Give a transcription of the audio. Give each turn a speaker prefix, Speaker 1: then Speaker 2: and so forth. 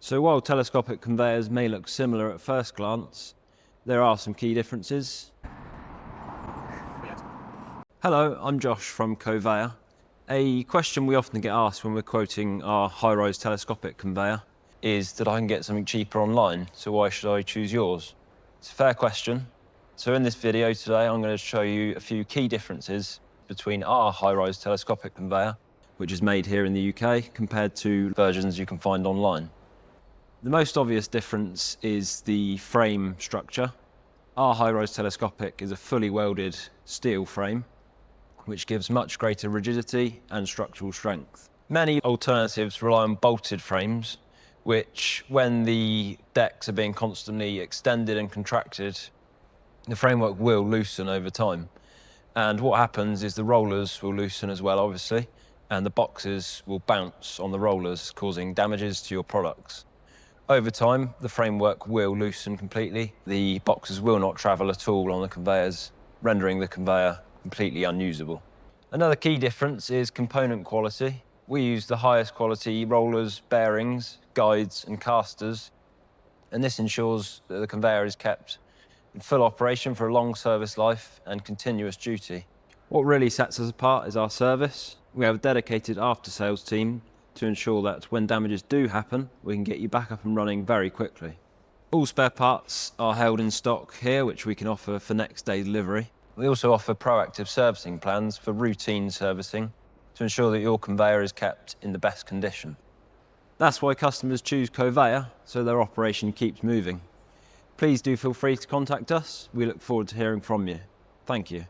Speaker 1: So while telescopic conveyors may look similar at first glance, there are some key differences. Hello, I'm Josh from Coveya. A question we often get asked when we're quoting our high-rise telescopic conveyor is that I can get something cheaper online, so why should I choose yours? It's a fair question. So in this video today, I'm going to show you a few key differences between our high-rise telescopic conveyor, which is made here in the UK, compared to versions you can find online. The most obvious difference is the frame structure. Our high-rise telescopic is a fully welded steel frame, which gives much greater rigidity and structural strength. Many alternatives rely on bolted frames, which, when the decks are being constantly extended and contracted, the framework will loosen over time. And what happens is the rollers will loosen as well, obviously, and the boxes will bounce on the rollers, causing damages to your products. Over time, the framework will loosen completely. The boxes will not travel at all on the conveyors, rendering the conveyor completely unusable. Another key difference is component quality. We use the highest quality rollers, bearings, guides and casters, and this ensures that the conveyor is kept in full operation for a long service life and continuous duty. What really sets us apart is our service. We have a dedicated after-sales team to ensure that when damages do happen, we can get you back up and running very quickly. All spare parts are held in stock here, which we can offer for next day delivery. We also offer proactive servicing plans for routine servicing to ensure that your conveyor is kept in the best condition. That's why customers choose Coveya, so their operation keeps moving. Please do feel free to contact us. We look forward to hearing from you. Thank you.